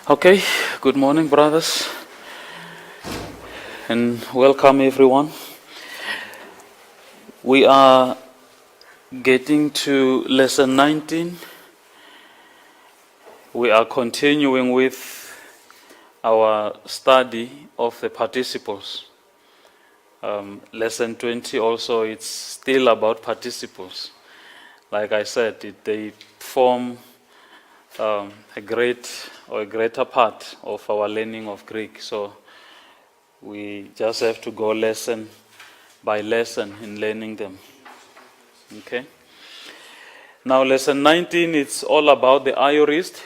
Okay, good morning, brothers, and welcome everyone. We are getting to lesson 19. We are continuing with our study of the participles. Lesson 20 also, it's still about participles. Like I said, they form a greater part of our learning of Greek. So we just have to go lesson by lesson in learning them. Okay. Now, lesson 19, it's all about the aorist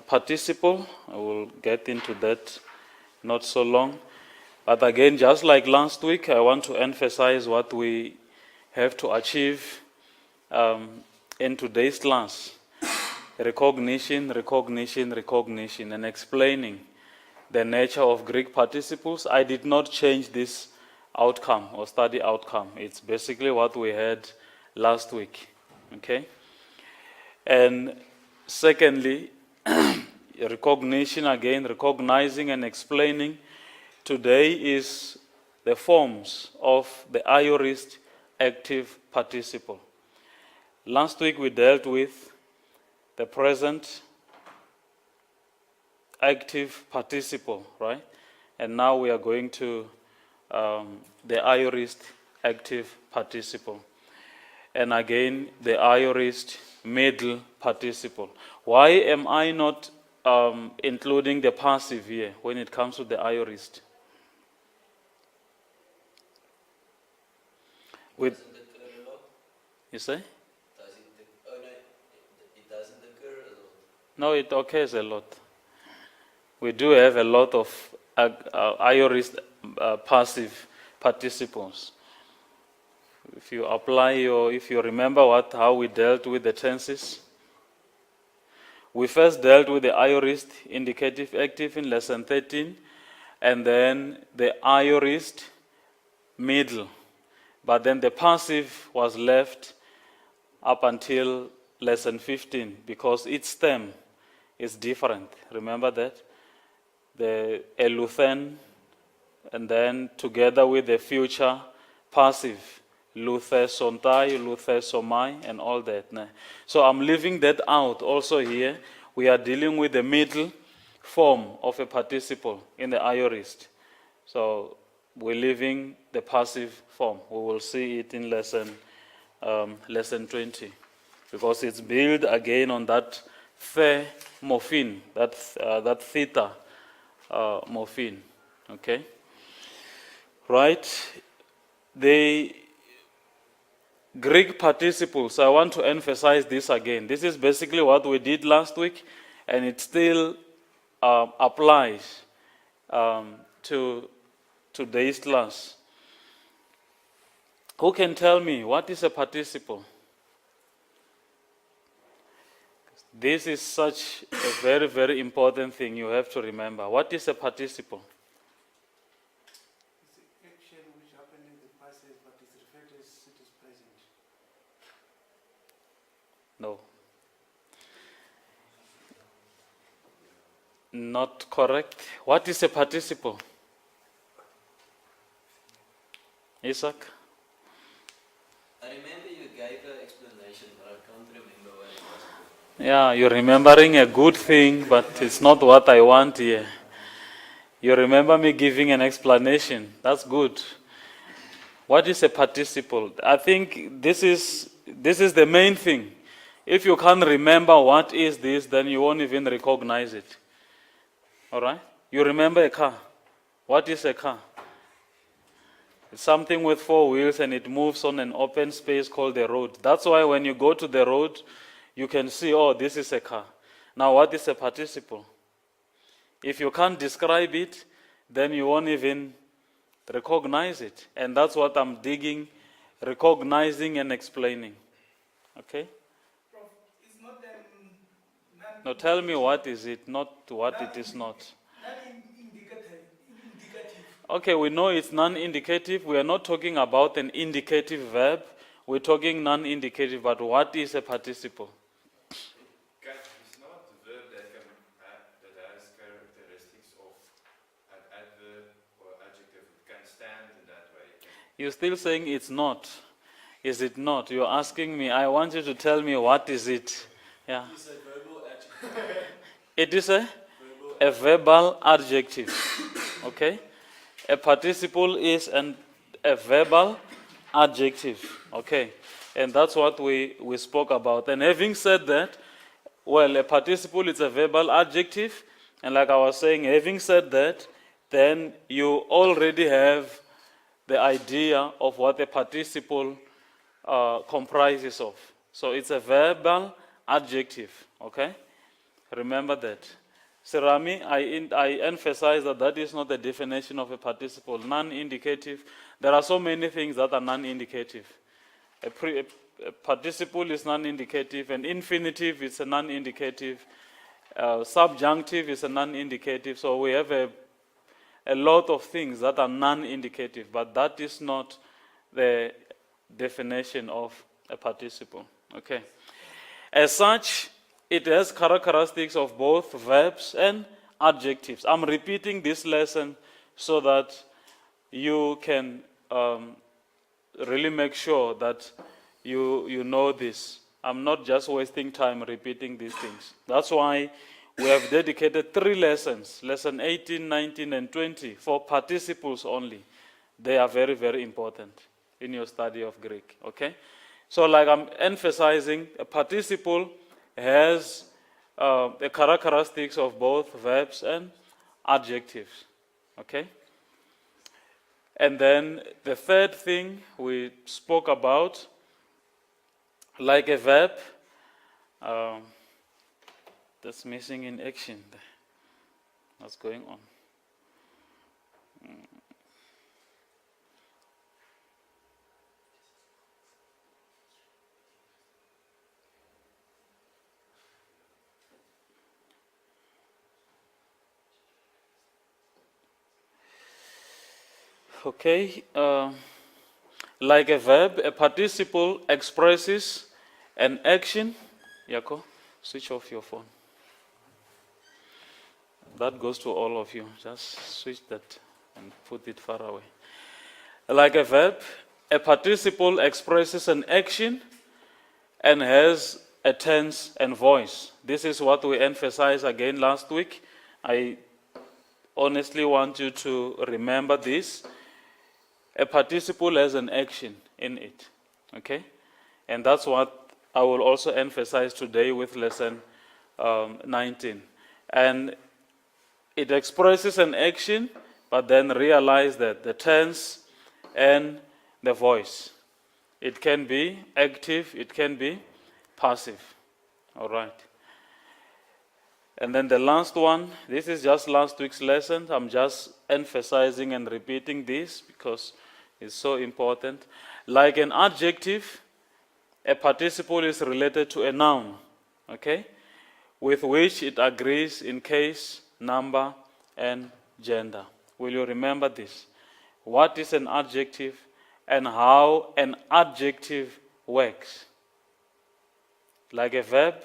participle. I will get into that not so long. But again, just like last week, I want to emphasize what we have to achieve in today's class. Recognition, and explaining the nature of Greek participles. I did not change this outcome or study outcome. It's basically what we had last week. Okay? And secondly, recognition again, recognizing and explaining. Today is the forms of the aorist active participle. Last week we dealt with the present active participle, right? And now we are going to the aorist active participle. And again, the aorist middle participle. Why am I not including the passive here when it comes to the aorist? With, you say? It doesn't occur a lot. No, it occurs a lot. We do have a lot of aorist passive participles. If you apply if you remember how we dealt with the tenses, we first dealt with the aorist indicative active in lesson 13, and then the aorist middle. But then the passive was left up until lesson 15 because its stem is different. Remember that? The eluthen, and then together with the future passive, luthe sontai, luthe somai, and all that. So I'm leaving that out also here. We are dealing with the middle form of a participle in the aorist. So we're leaving the passive form. We will see it in lesson 20, because it's built again on that the morphine, that theta morphine. Okay? Right? The Greek participles, I want to emphasize this again. This is basically what we did last week, and it still applies to today's class. Who can tell me what is a participle? This is such a very, very important thing you have to remember. What is a participle? It's the action which happened in the past, but it's referred as it is present. No. Not correct. What is a participle? Isaac? I remember you gave an explanation, but I can't remember what it was. Yeah, you're remembering a good thing, but it's not what I want here. You remember me giving an explanation. That's good. What is a participle? I think this is the main thing. If you can't remember what is this, then you won't even recognize it. All right? You remember a car. What is a car? It's something with 4 wheels and it moves on an open space called the road. That's why when you go to the road, you can see, oh, this is a car. Now, what is a participle? If you can't describe it, then you won't even recognize it. And that's what I'm digging, recognizing and explaining. Okay? Prof, it's not Now tell me what is it, not what it is not. non-indicative. Okay, we know it's non-indicative. We are not talking about an indicative verb. We're talking non-indicative, but what is a participle? It's not the verb that has You're still saying it's not. Is it not? You're asking me, I want you to tell me what is it. Yeah. It's a verbal adjective. It is a Verbal verbal adjective. Okay? A participle is a verbal adjective. Okay? And that's what we spoke about. And having said that, well, a participle is a verbal adjective. And like I was saying, having said that, then you already have the idea of what a participle comprises of. So it's a verbal adjective. Okay? Remember that. Sirami, I emphasize that is not the definition of a participle. Non-indicative. There are so many things that are non-indicative. A participle is non-indicative. An infinitive is a non-indicative. Subjunctive is a non-indicative. So we have a lot of things that are non-indicative, but that is not the definition of a participle. Okay. As such, it has characteristics of both verbs and adjectives. I'm repeating this lesson so that you can really make sure that you know this. I'm not just wasting time repeating these things. That's why we have dedicated 3 lessons, lesson 18, 19, and 20, for participles only. They are very, very important in your study of Greek, okay? So like I'm emphasizing, a participle has the characteristics of both verbs and adjectives, okay? And then the third thing we spoke about, like a verb, that's missing in action. What's going on? Okay, like a verb, a participle expresses an action. Yako, switch off your phone. That goes to all of you. Just switch that and put it far away. Like a verb, a participle expresses an action and has a tense and voice. This is what we emphasized again last week. I honestly want you to remember this. A participle has an action in it. Okay? And that's what I will also emphasize today with lesson 19. And it expresses an action, but then realize that the tense and the voice. It can be active, it can be passive. All right. And then the last one, this is just last week's lesson. I'm just emphasizing and repeating this because it's so important. Like an adjective, a participle is related to a noun, okay, with which it agrees in case, number, and gender. Will you remember this? What is an adjective and how an adjective works? Like a verb,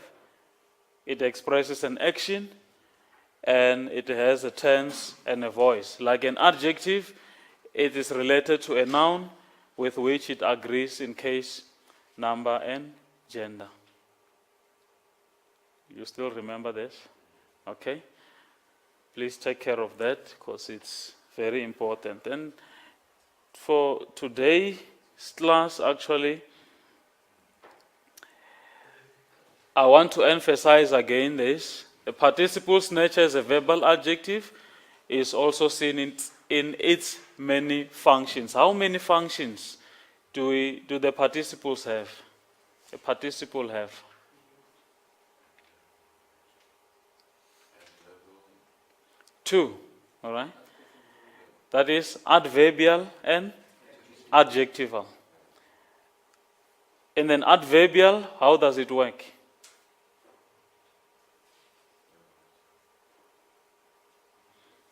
it expresses an action and it has a tense and a voice. Like an adjective, it is related to a noun with which it agrees in case, number, and gender. You still remember this? Okay? Please take care of that because it's very important. And for today's class, actually, I want to emphasize again this. The participle's nature as a verbal adjective is also seen in its many functions. How many functions do the participles have? A participle have? Two, all right? That is adverbial and adjectival. And then adverbial, how does it work?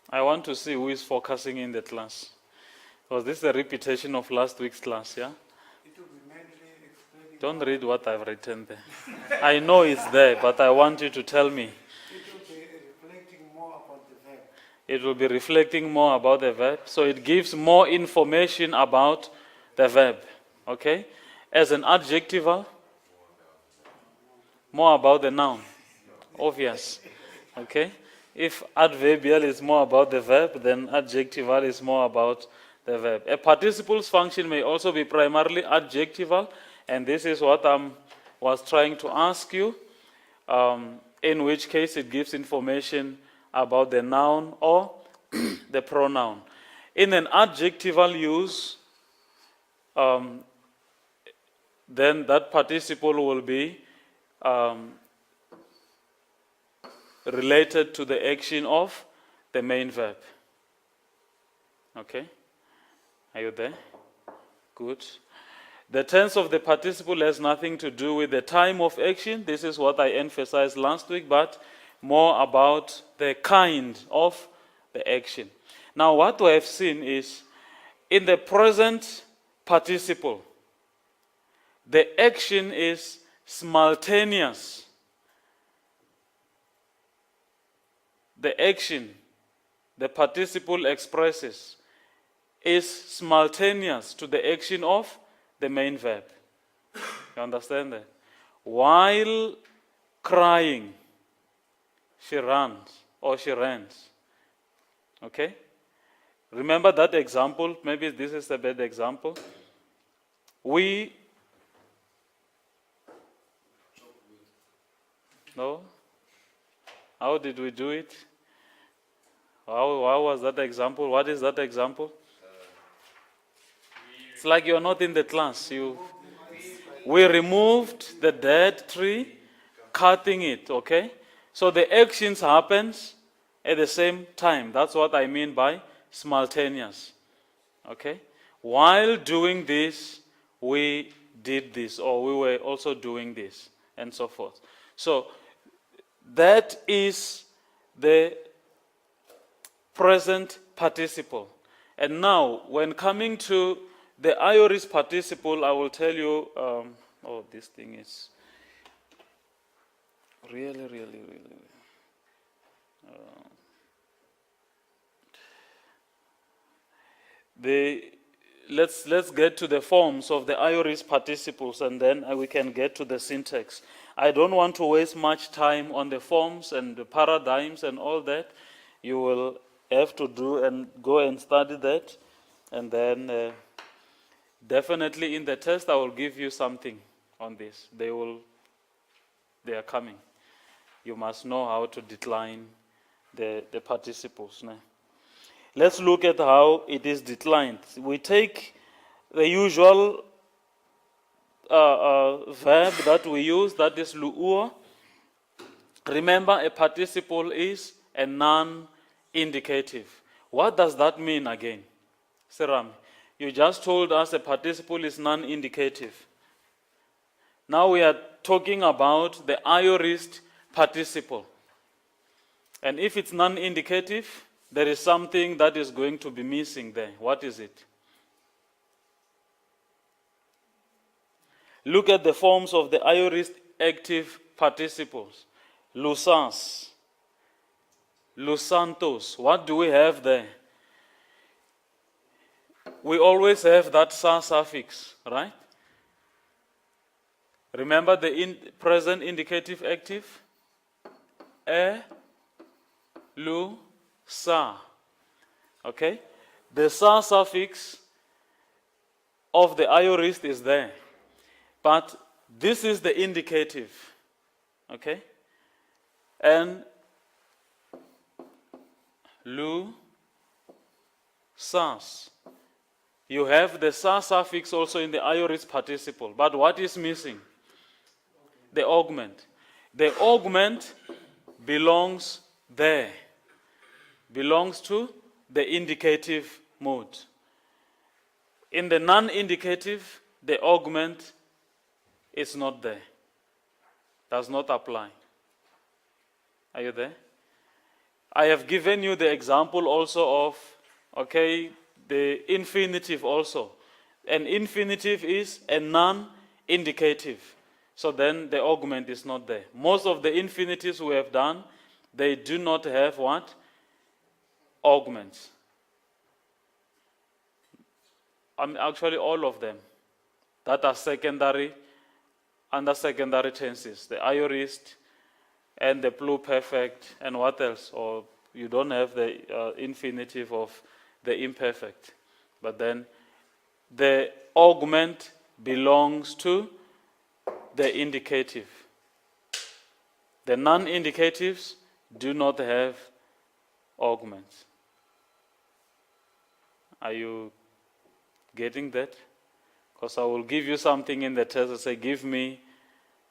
I want to see who is focusing in the class. Because this is a repetition of last week's class, yeah? It will be mainly explaining. Don't read what I've written there. I know it's there, but I want you to tell me. It will be reflecting more about the verb. It will be reflecting more about the verb. So it gives more information about the verb. Okay? As an adjectival, more about the noun. Obvious. Okay? If adverbial is more about the verb, then adjectival is more about the verb. A participle's function may also be primarily adjectival, and this is what I was trying to ask you, in which case it gives information about the noun or the pronoun. In an adjectival use, then that participle will be related to the action of the main verb. Okay? Are you there? Good. The tense of the participle has nothing to do with the time of action. This is what I emphasized last week, but more about the kind of the action. Now, what we have seen is, in the present participle, the action is simultaneous. The action, the participle expresses, is simultaneous to the action of the main verb. You understand that? While crying, she runs or she runs. Okay? Remember that example? Maybe this is a bad example. No? How did we do it? How was that example? What is that example? It's like you're not in the class. We removed the dead tree, cutting it, okay? So the actions happens at the same time. That's what I mean by simultaneous. Okay? While doing this, we did this, or we were also doing this, and so forth. So that is the present participle. And now, when coming to the aorist participle, I will tell you, this thing is really. Let's get to the forms of the aorist participles, and then we can get to the syntax. I don't want to waste much time on the forms and the paradigms and all that. You will have to do and go and study that, and then definitely in the test I will give you something on this. They are coming. You must know how to decline the participles. No? Let's look at how it is declined. We take the usual verb that we use, that is luua. Remember, a participle is a non-indicative. What does that mean again? Seram, you just told us a participle is non-indicative. Now we are talking about the aorist participle. And if it's non-indicative, there is something that is going to be missing there. What is it? Look at the forms of the aorist active participles. Lusas, lusantos. What do we have there? We always have that sa suffix, right? Remember the present indicative active? Lu, sa. Okay? The sa suffix of the aorist is there. But this is the indicative. Okay? And lu, sas. You have the sa suffix also in the aorist participle. But what is missing? The augment. The augment belongs there. Belongs to the indicative mode. In the non-indicative, the augment is not there. Does not apply. Are you there? I have given you the example also of, the infinitive also. An infinitive is a non-indicative. So then the augment is not there. Most of the infinitives we have done, they do not have what? Augments. actually all of them that are secondary, under secondary tenses, the aorist and the pluperfect, and what else? Or you don't have the infinitive of the imperfect. But then the augment belongs to the indicative. The non-indicatives do not have augments. Are you getting that? Because I will give you something in the test and say, give me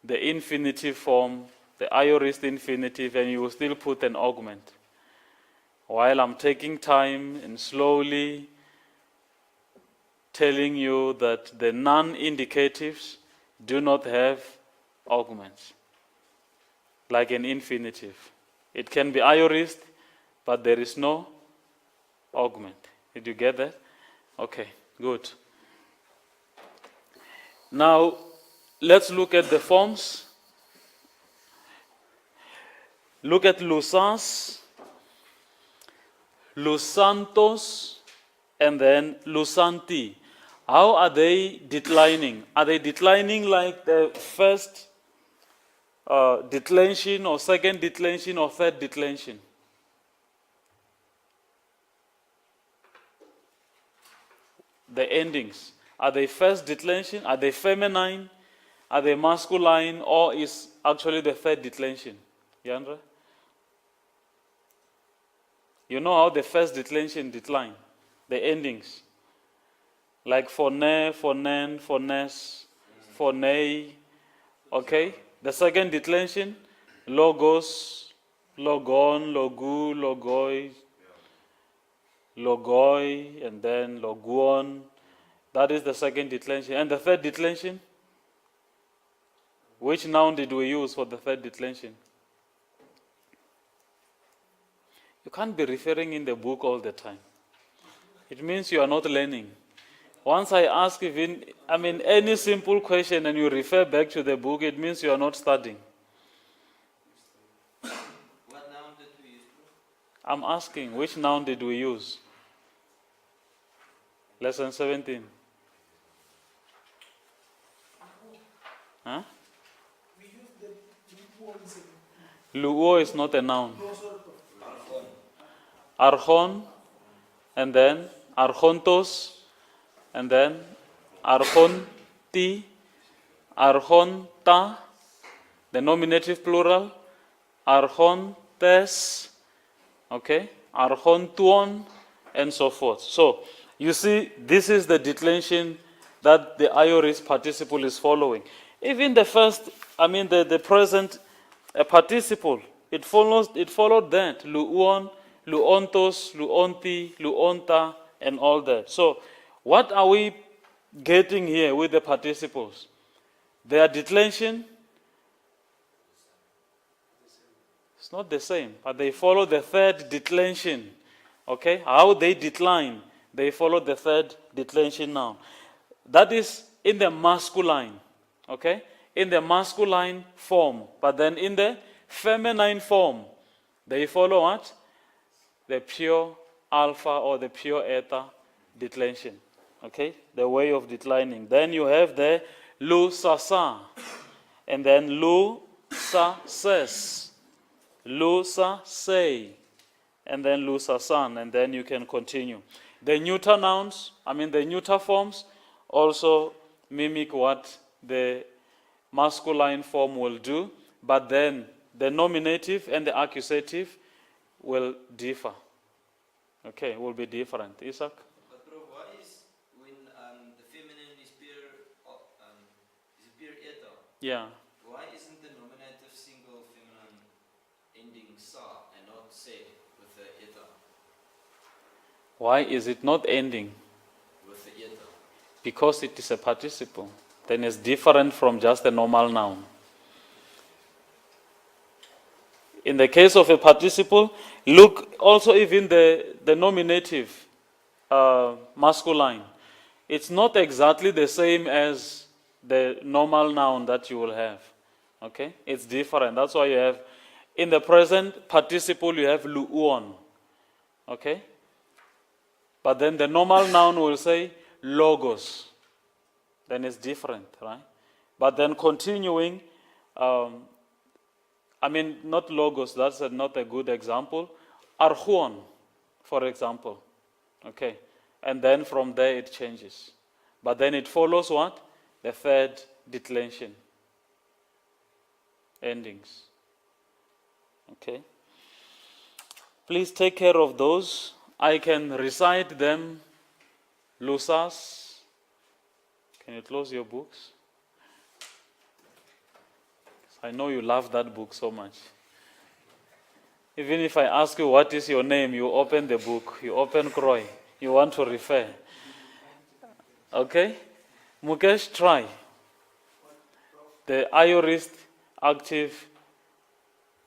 the infinitive form, the aorist infinitive, and you will still put an augment. While I'm taking time and slowly telling you that the non-indicatives do not have augments, like an infinitive. It can be aorist, but there is no augment. Did you get that? Okay, good. Now, let's look at the forms. Look at Lusas, Lusantos, and then Lusanti. How are they declining? Are they declining like the first declension, or second declension, or third declension? The endings. Are they first declension? Are they feminine? Are they masculine? Or is actually the third declension? Yandra? You know how the first declension decline? The endings. Like for ne, for nen, for nes, for nei. Okay? The second declension, logos, logon, logu, logoi, logoi, and then loguon. That is the second declension. And the third declension? Which noun did we use for the third declension? You can't be referring in the book all the time. It means you are not learning. Once I ask any simple question and you refer back to the book, it means you are not studying. What noun did we use? I'm asking, which noun did we use? Lesson 17. Huh? We use the luo. Luo is not a noun. No sort of. Archon, and then archontos, and then archonti, archonta, the nominative plural, archontes, okay, archontuon, and so forth. So, you see, this is the declension that the aorist participle is following. Even the first, the present participle, it followed that, luon, luontos, luonti, luonta, and all that. So, what are we getting here with the participles? Their declension, it's not the same, but they follow the third declension. Okay? How they decline, they follow the third declension now. That is in the masculine. Okay? In the masculine form. But then in the feminine form, they follow what? The pure alpha or the pure eta declension. Okay? The way of declining. Then you have the lu-sa-sa. And then lu-sa-ses. Lu-sa-say. And then lu-sa-san. And then you can continue. The neuter nouns, the neuter forms, also mimic what the masculine form will do, but then the nominative and the accusative will differ. Okay, will be different. Isaac? But bro, why is when the feminine is pure eta? Yeah. Why isn't the nominative single feminine ending sa and not se with the eta? Why is it not ending? With the eta. Because it is a participle. Then it's different from just a normal noun. In the case of a participle, look also even the nominative masculine. It's not exactly the same as the normal noun that you will have. Okay? It's different. That's why you have, in the present participle, you have luon. Okay? But then the normal noun will say logos, then it's different, right? But then continuing, not logos, that's not a good example. Arhuon, for example, okay? And then from there it changes. But then it follows what? The third declension endings, okay? Please take care of those. I can recite them. Lusas. Can you close your books? I know you love that book so much. Even if I ask you what is your name, you open the book, you open Croy, you want to refer. Okay? Mukesh, try. The aorist active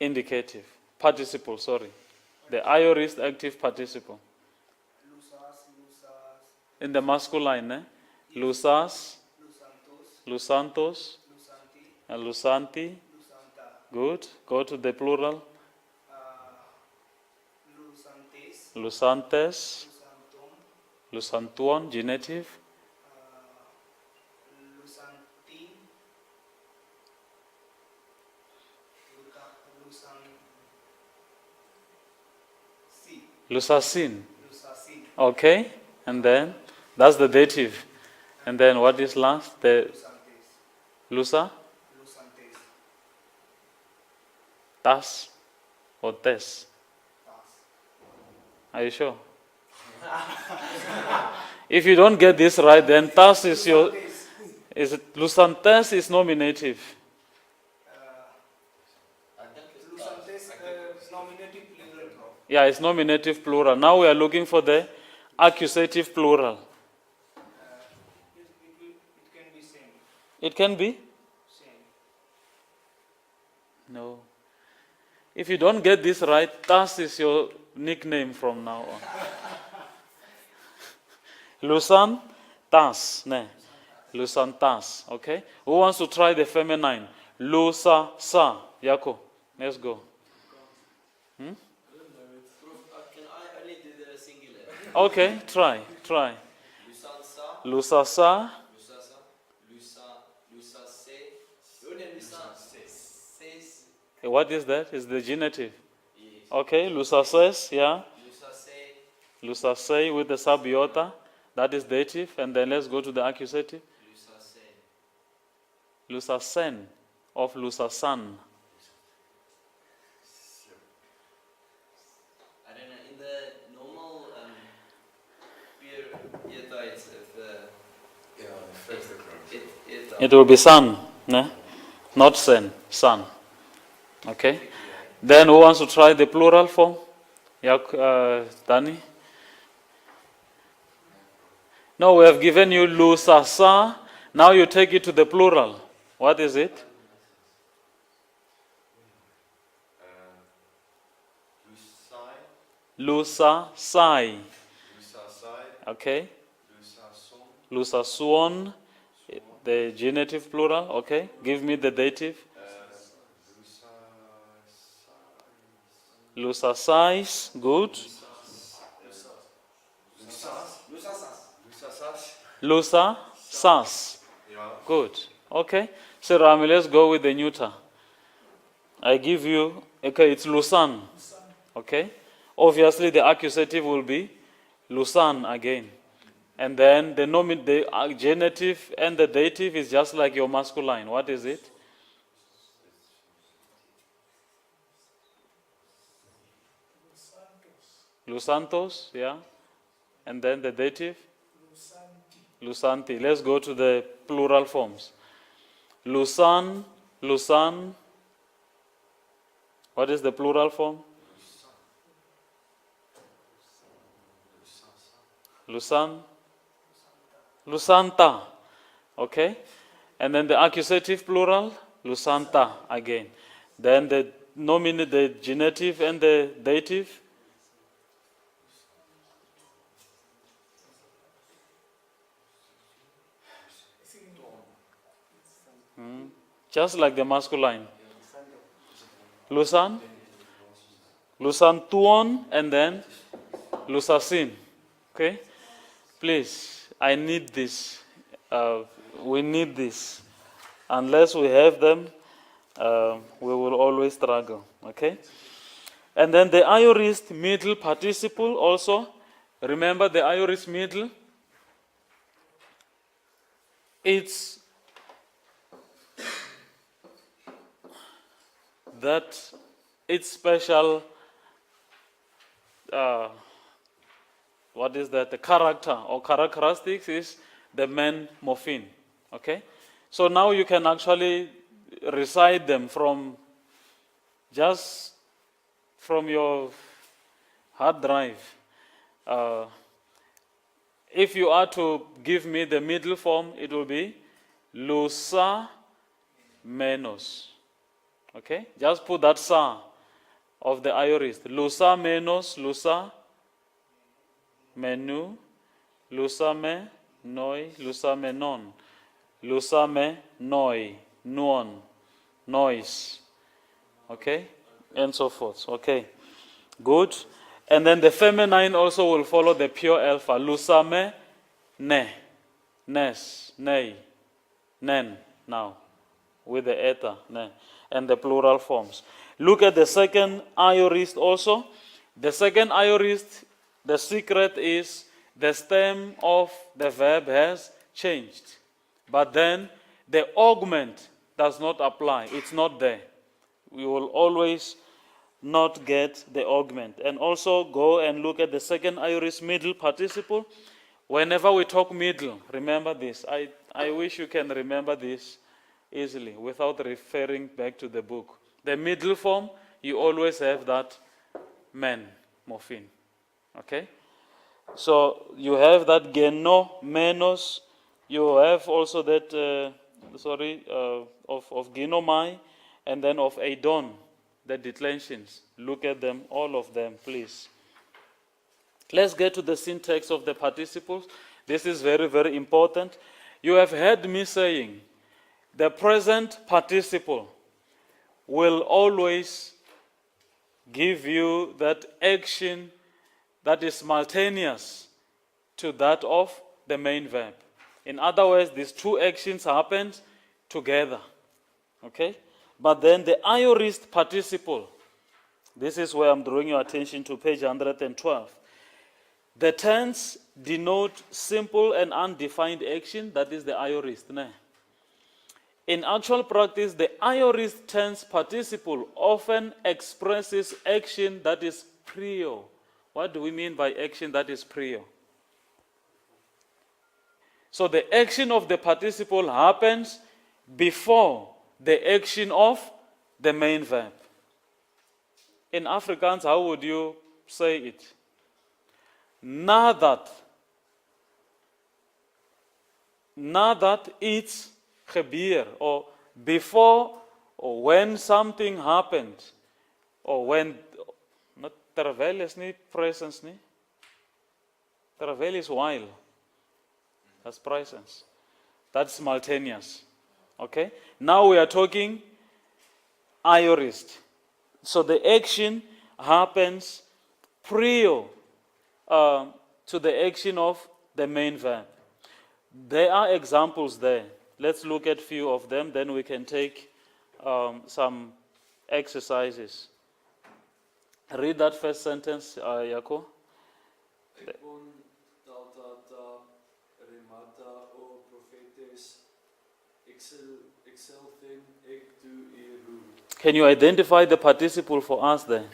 indicative, participle, sorry. The aorist active participle. In the masculine, Lusas, Lusantos, and Lusanti. Good. Go to the plural. Lusantes, Lusantuon, genitive. Lusasin. Okay. And then, that's the dative. And then what is last? The Lusa? Tas or tes? Are you sure? If you don't get this right, then tas is your... Lusantes is nominative. Yeah, it's nominative plural. Now we are looking for the accusative plural. It can be same. It can be? Same. No. If you don't get this right, Tas is your nickname from now on. Lusan, Tas, ne? Lusan, Tas, okay? Who wants to try the feminine? Lusa, Sa, Yako. Let's go. Can I only do the singular? Okay, try. Lusansa, Lusasa, Lusasa, Lusase. Ses. what is that? Is the genitive. Yes. Okay, Lusases, yeah. Lusase, Lusase with the subiota, that is dative. And then let's go to the accusative. Lusase. Lusasen of Lusasan. I don't know, in the normal pure eartides of It will be sun, ne? Not sen, sun. Okay? Then who wants to try the plural form? Danny? No, we have given you lusasa. Now you take it to the plural. What is it? Lusasai. Okay. Lusasuon. The genitive plural. Okay. Give me the dative. Lusasais. Good. Lusasas. Good. Okay. So Rami, let's go with the neuter. I give you, okay, it's Lusan. Okay. Obviously the accusative will be Lusan again. And then the genitive and the dative is just like your masculine. What is it? Lusantos, yeah. And then the dative? Lusanti. Let's go to the plural forms. Lusan, Lusan. What is the plural form? Lusan, Lusanta. Okay? And then the accusative plural, Lusanta again. Then the the genitive and the dative. Just like the masculine. Lusan, Lusantuon, and then Lusasin. Okay? Please, I need this. We need this. Unless we have them, we will always struggle. Okay? And then the aorist middle participle also. Remember the aorist middle? It's that its special, what is that? The character or characteristics is the main morphine. Okay? So now you can actually recite them from your hard drive. If you are to give me the middle form, it will be lusa menos. Okay? Just put that sa of the aorist. Lusa menos, lusa menu, lusa me noi, lusa me non, lusa me noi, nuon, noise. Okay? And so forth. Okay. Good. And then the feminine also will follow the pure alpha. Lusame, ne, nes, nei, nen, now, with the eta, ne, and the plural forms. Look at the second aorist also. The second aorist, the secret is the stem of the verb has changed. But then the augment does not apply. It's not there. We will always not get the augment. And also go and look at the second aorist middle participle. Whenever we talk middle, remember this. I wish you can remember this easily without referring back to the book. The middle form, you always have that men morphine. Okay? So you have that geno, menos. You have also that, of genomai, and then of eidon, the declensions. Look at them, all of them, please. Let's get to the syntax of the participles. This is very, very important. You have heard me saying the present participle will always give you that action that is simultaneous to that of the main verb. In other words, these two actions happen together. Okay? But then the aorist participle, this is where I'm drawing your attention to page 112. The tense denote simple and undefined action, that is the aorist. Ne? In actual practice, the aorist tense participle often expresses action that is prior. What do we mean by action that is prior? So the action of the participle happens before the action of the main verb. In Afrikaans, how would you say it? Nadat iets gebeur, or before or when something happened, or when, not terwyl is nie presence nie. Terwyl is while. That's presence. That's simultaneous. Okay? Now we are talking aorist. So the action happens prior to the action of the main verb. There are examples there. Let's look at a few of them, then we can take some exercises. Read that first sentence, Jaco. Can you identify the participle for us there?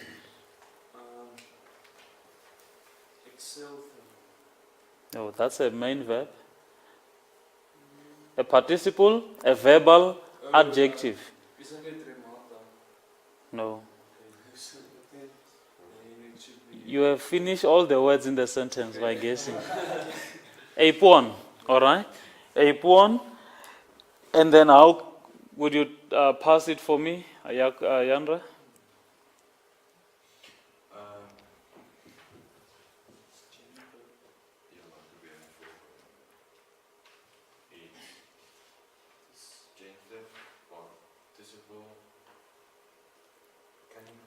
Oh, that's a main verb. A participle, a verbal adjective. No. You have finished all the words in the sentence by guessing. A pawn, all right? A pawn. And then how would you pass it for me, Yandra?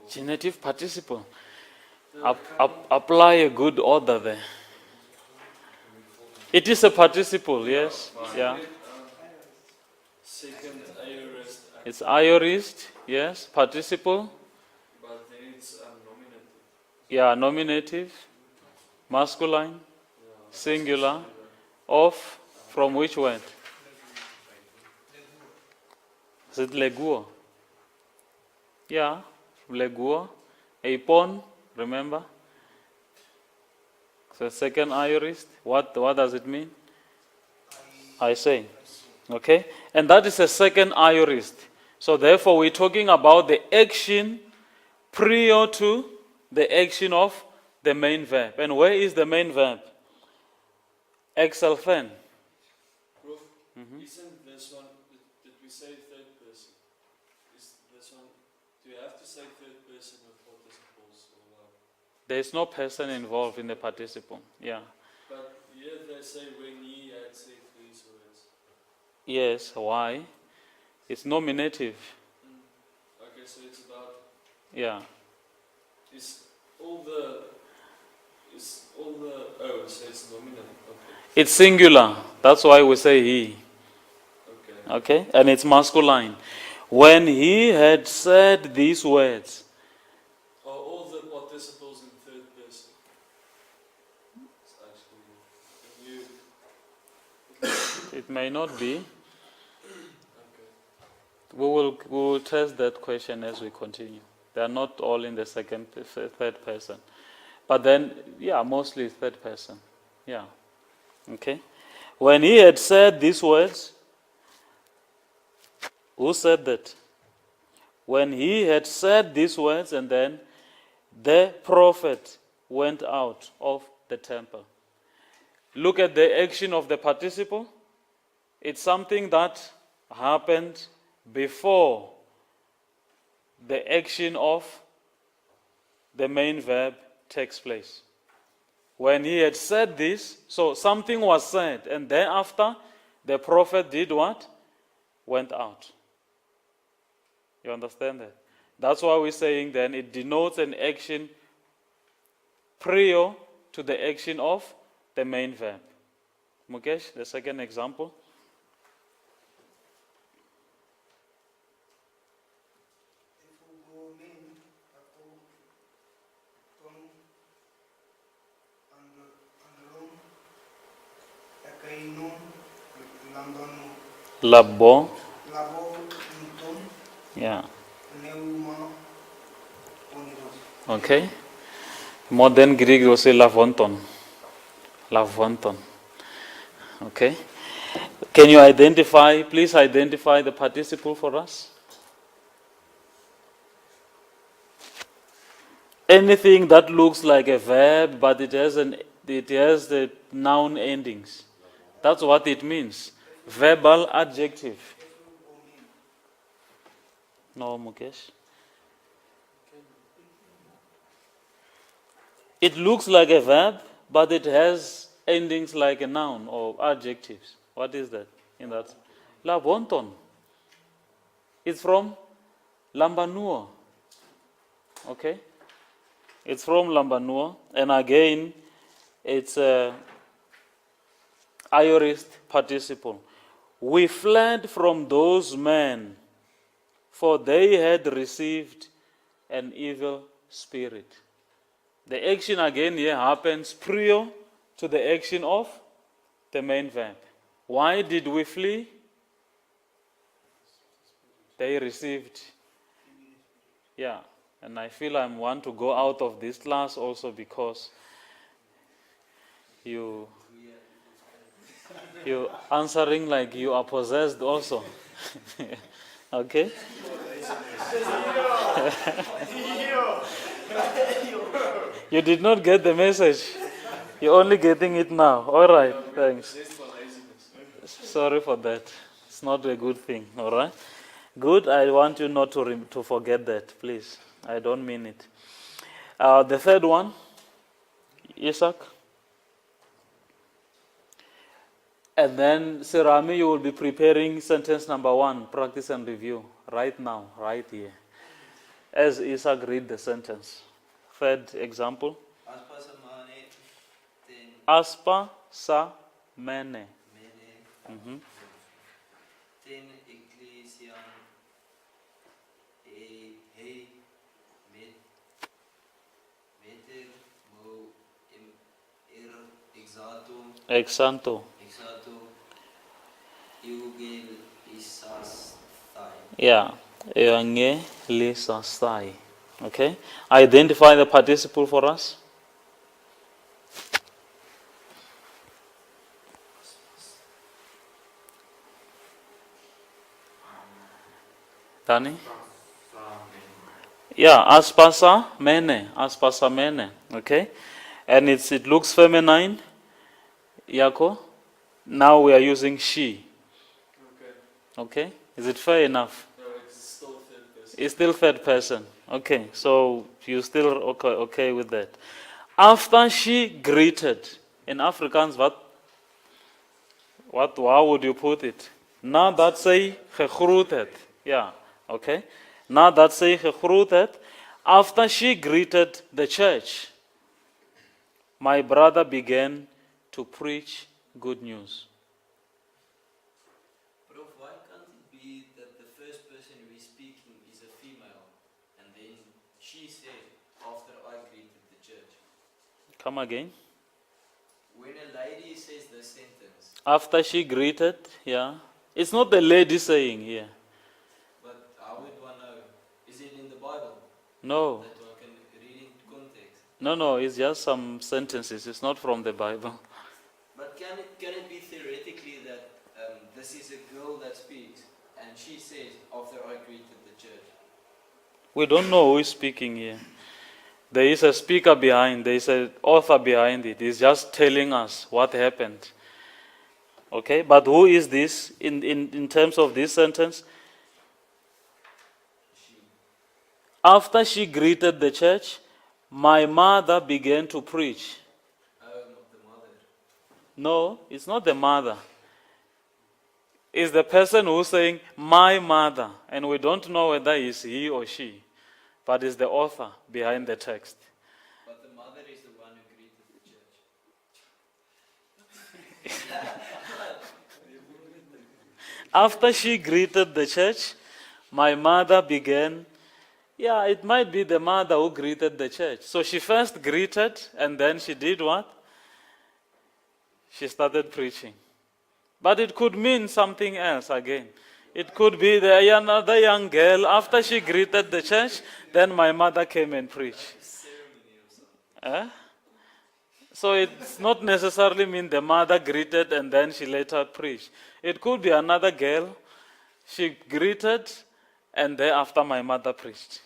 Genitive participle. Apply a good order there. It is a participle, yes. Yeah. Second aorist, It's aorist, yes. Participle. but then it's nominative. Yeah, nominative. Masculine. Singular. Of. From which word? Is it leguo? Yeah, leguo. Apon, remember? So second aorist. What does it mean? I say. Okay? And that is a second aorist. So therefore we're talking about the action prior to the action of the main verb. And where is the main verb? Exalfen. Prof, isn't this one, did we say third person? Is this one, do you have to say third person with participles or what? There is no person involved in the participle. Yeah. But here they say when he had said these words. Yes, why? It's nominative. Okay, so it's about, Yeah. is all the, oh, so it's nominal, okay. It's singular. That's why we say he. Okay. Okay? And it's masculine. When he had said these words, Are all the participles in third person? It's actually, you, it may not be. okay. We will test that question as we continue. They are not all in the third person. But then, yeah, mostly third person. Yeah. Okay? When he had said these words, who said that? When he had said these words, and then the prophet went out of the temple. Look at the action of the participle. It's something that happened before the action of the main verb takes place. When he had said this, so something was said, and thereafter the prophet did what? Went out. You understand that? That's why we're saying then it denotes an action prior to the action of the main verb. Mukesh, the second example. Labo. Yeah. Okay. Modern Greek will say lavonton. Lavonton. Okay. Can you please identify the participle for us? Anything that looks like a verb, but it has the noun endings. That's what it means. Verbal adjective. No, Mukesh. It looks like a verb, but it has endings like a noun or adjectives. What is that? In that, Lavonton. It's from Lambanuo. Okay? It's from Lambanuo, and again, it's a aorist participle. We fled from those men, for they had received an evil spirit. The action again here happens prior to the action of the main verb. Why did we flee? They received. Yeah, and I feel I want to go out of this class also because you answering like you are possessed also. Okay? You did not get the message. You're only getting it now. All right, thanks. Sorry for that. It's not a good thing, all right? Good, I want you not to forget that, please. I don't mean it. The third one, Isaac. And then, Sirami, you will be preparing sentence number 1, practice and review, right now, right here. As Isaac read the sentence. Third example. Aspa samane, then Aspa sa Mene. Mene. Mhm. Ten ecclesian hei meter mo exatum Exanto. eugel isastai. Yeah. Eange lisastai. Okay. Identify the participle for us. Dani? Yeah, aspasa mene. Aspasa mene. Okay. And it looks feminine. Yako. Now we are using she. Okay. Okay. Is it fair enough? No, it's still third person. It's still third person. Okay. So you still okay with that. After she greeted. In Afrikaans, how would you put it? Nadat sy gegroet het. Yeah, okay. Nadat sy gegroet het, after she greeted the church, my brother began to preach good news. Prof, why can't it be that the first person who is speaking is a female and then she said after I greeted the church? Come again. When a lady says this sentence, After she greeted, yeah. It's not the lady saying here. but how would one know? Is it in the Bible No. that one can read in context? No, it's just some sentences. It's not from the Bible. But can it be theoretically that this is a girl that speaks and she says after I greeted the church? We don't know who is speaking here. There is a speaker behind, there is an author behind it. He's just telling us what happened. Okay, but who is this in terms of this sentence? She. After she greeted the church, my mother began to preach. Oh, not the mother. No, it's not the mother. It's the person who's saying, my mother. And we don't know whether it's he or she. But it's the author behind the text. But the mother is the one who greeted the church. After she greeted the church, my mother began. Yeah, it might be the mother who greeted the church. So she first greeted, and then she did what? She started preaching. But it could mean something else again. It could be another young girl. After she greeted the church, then my mother came and preached. Ceremony or something. So it's not necessarily mean the mother greeted and then she later preached. It could be another girl. She greeted and thereafter my mother preached.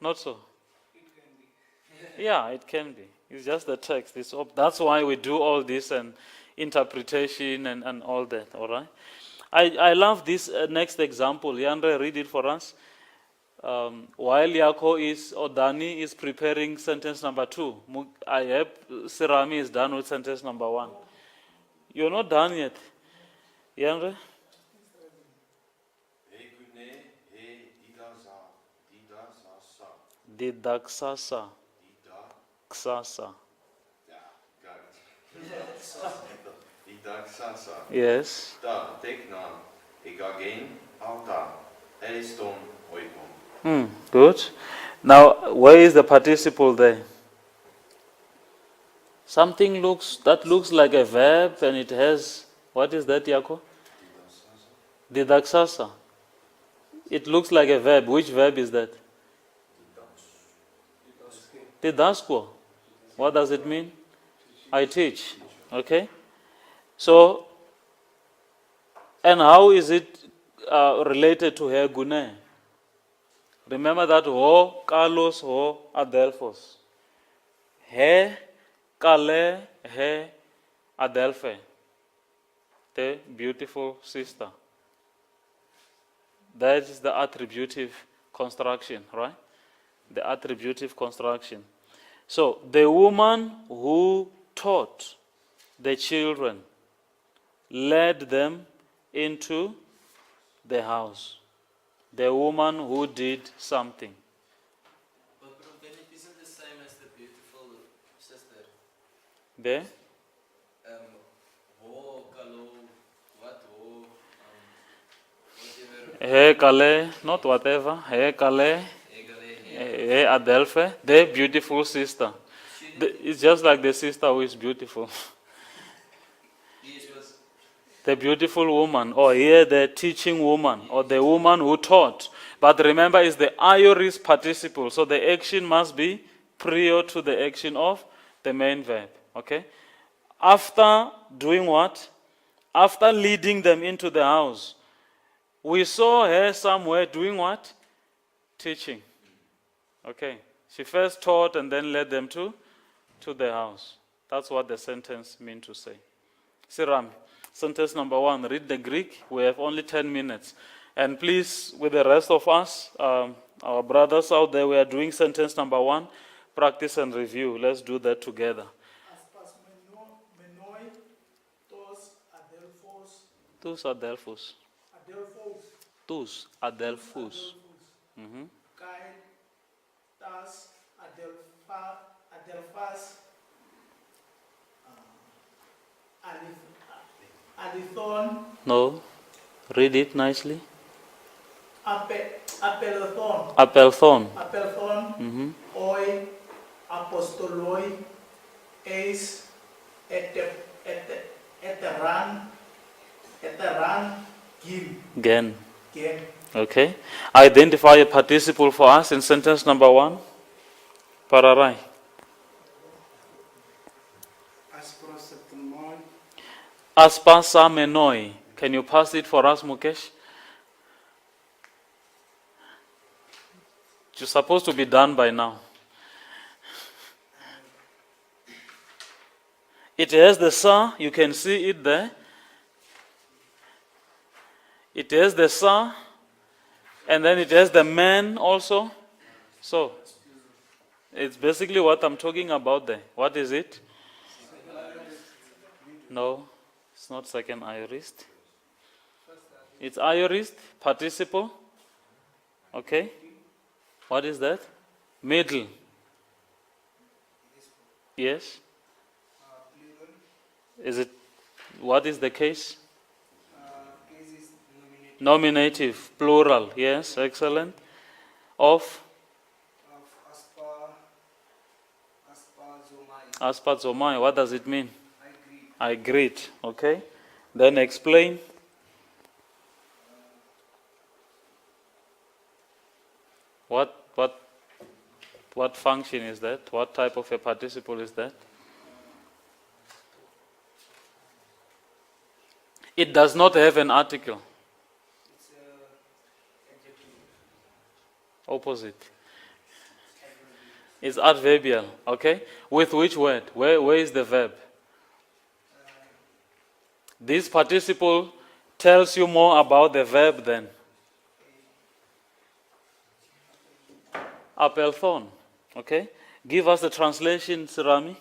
Not so? It can be. Yeah, it can be. It's just the text. That's why we do all this and interpretation and all that, all right? I love this next example. Yandre, read it for us. While Dani is preparing sentence number 2, I hope Sirami is done with sentence number 1. You're not done yet. Yandre? Didaksasa. Ksasa. Didaksasa. Yes. Ta tekna igagen alta eliston oikon. Good. Now, where is the participle there? Something that looks like a verb and it has, what is that, Yako? Didaksasa. It looks like a verb. Which verb is that? Didasko. What does it mean? I teach. Okay? So, and how is it related to her gune? Remember that ho, Carlos, ho, Adelphos. He, Kale, he, Adelphe. The beautiful sister. That is the attributive construction, right? The attributive construction. So, the woman who taught the children led them into the house. The woman who did something. But then it isn't the same as the beautiful sister. The Ho, kalo, what ho, whatever, he kale, not whatever, he kale, egale, he adelphe, the beautiful sister. It's just like the sister who is beautiful. Yes, was The beautiful woman, or here the teaching woman, or the woman who taught. But remember, it's the aorist participle, so the action must be prior to the action of the main verb. Okay? After doing what? After leading them into the house, we saw her somewhere doing what? Teaching. Okay. She first taught and then led them to the house. That's what the sentence means to say. Siram, sentence number 1, read the Greek. We have only 10 minutes. And please, with the rest of us, our brothers out there, we are doing sentence number 1, practice and review. Let's do that together. Aspas menoi, tos adelphos, Tus adelphus. adelphos, Tus adelphus. Mhm. kai, tas, adelphas, alithon, No. Read it nicely. apelthon, Apelthon. apelthon, oi, apostoloi, eis, eteran, gim, Gen. gen. Okay. Identify a participle for us in sentence number 1. Pararai. Asprosetemoi, Aspasa menoi. Can you pass it for us, Mukesh? You're supposed to be done by now. It has the sa, you can see it there. It has the sa, and then it has the man also. So, it's basically what I'm talking about there. What is it? No, it's not second aorist. It's aorist, participle. Okay. What is that? Middle. Yes. Is it, what is the case? case is nominated Nominative, plural. Yes, excellent. Of of aspazomai. aspazomai. What does it mean? I agree. I greet. Okay. Then explain. What function is that? What type of a participle is that? It does not have an article. It's adjective. Opposite. It's adverbial. Okay. With which word? Where is the verb? This participle tells you more about the verb then. Apelthon. Okay? Give us the translation, Sirami.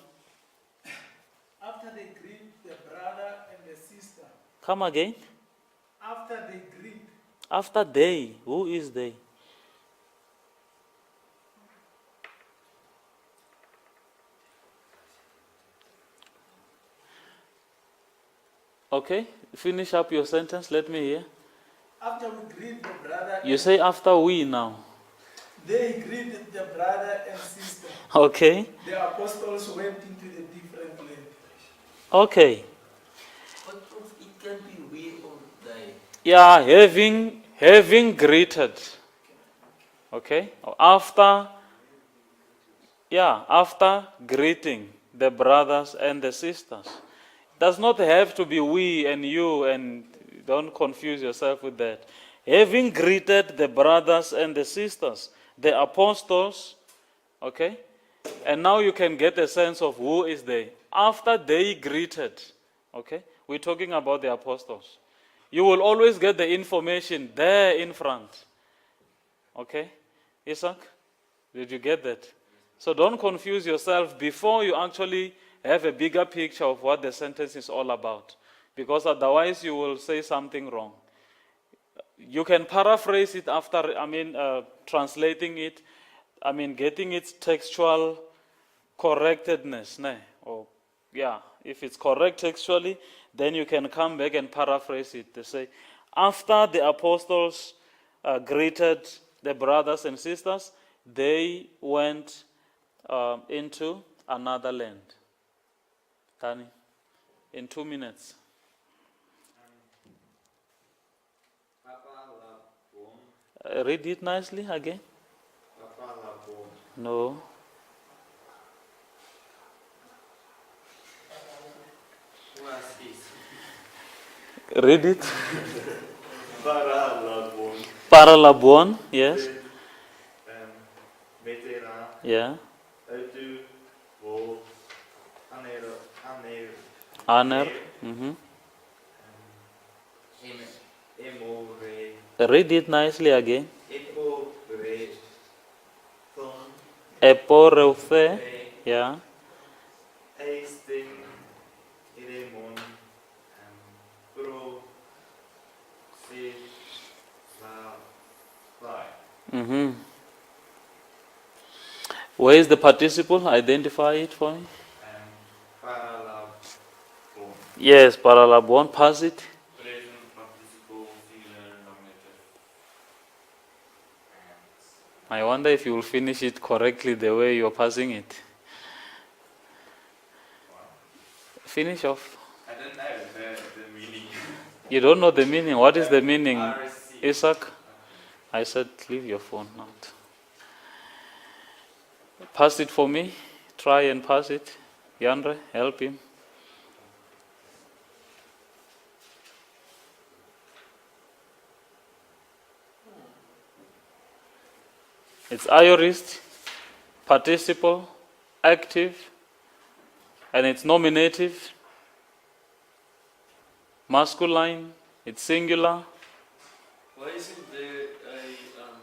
After they greet the brother and the sister. Come again. After they greet. After they. Who is they? Okay? Finish up your sentence. Let me hear. After we greet the brother, You say after we now. they greeted the brother and sister. Okay? The apostles went into the different land. Okay. but it can be we or they. Yeah, having greeted. Okay? After greeting the brothers and the sisters. It does not have to be we and you, and don't confuse yourself with that. Having greeted the brothers and the sisters, the apostles, okay? And now you can get a sense of who is they. After they greeted, okay? We're talking about the apostles. You will always get the information there in front. Okay? Isaac, did you get that? So don't confuse yourself before you actually have a bigger picture of what the sentence is all about. Because otherwise you will say something wrong. You can paraphrase it after, translating it, getting its textual correctedness, or if it's correct textually, then you can come back and paraphrase it. They say, after the apostles greeted the brothers and sisters, they went into another land. Tani, in 2 minutes. Papa la bon. Read it nicely again. Papa la bon. No. What's this? Read it. Para la bon. Paralabon, yes. Metera. Yeah. Utu. Wo. Aner. Honor. Mm-hmm. Emo. Re. Read it nicely again. Epo. Re. Thon. Eporeuthe. Re. Yeah. Eisten. Iremon. Pro. Se. La. Vai. Mm-hmm. Where is the participle? Identify it for me. Para la bon. Yes, paralabon. Pass it. Present participle singular nominative. I wonder if you will finish it correctly the way you're passing it. Finish off. I don't know the meaning. You don't know the meaning. What is the meaning, RC. Isaac? I said, leave your phone out. Pass it for me. Try and pass it. Yandre, help him. It's aorist, participle, active, and it's nominative, masculine, it's singular. Why isn't there a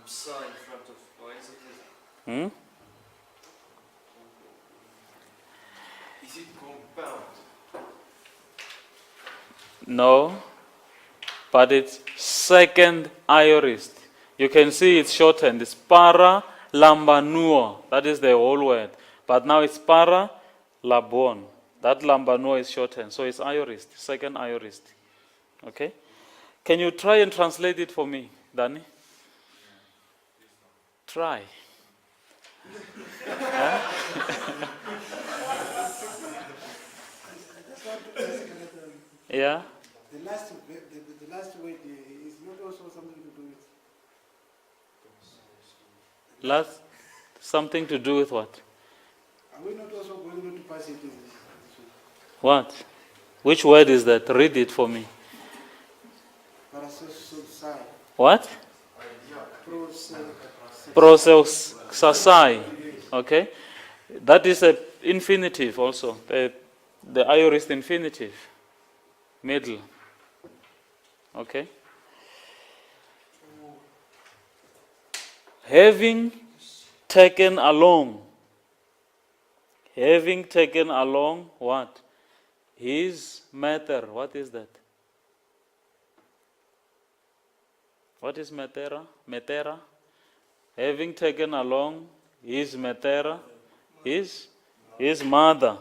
sign in front of? Why is it? Hmm? Is it compound? No, but it's second aorist. You can see it's shortened. It's para lambanuo. That is the whole word. But now it's para labon. That lambanuo is shortened. So it's aorist, second aorist. Okay? Can you try and translate it for me, Danny? Try. Yeah? The last word is not also something to do with. Last, something to do with what? Are we not also going to pass it in this What? Which word is that? Read it for me. Parasosai. What? Prososai. Prososai. Okay? That is a infinitive also. The aorist infinitive. Middle. Okay? Having taken along what? His matter. What is that? What is metera? Metera? Having taken along his metera, his mother.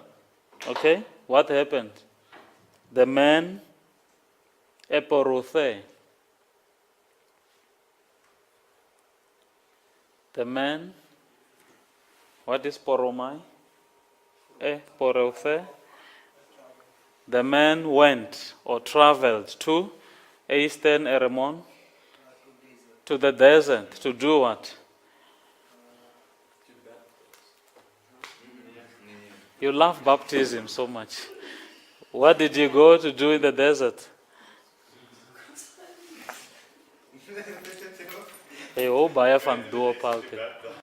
Okay? What happened? The man eporothe. The man, what is poromai? Porothe. The man went or traveled to Eastern Eremon, to the desert, to do what? You love baptism so much. What did you go to do in the desert? Hey, oh, buy a fan duo party.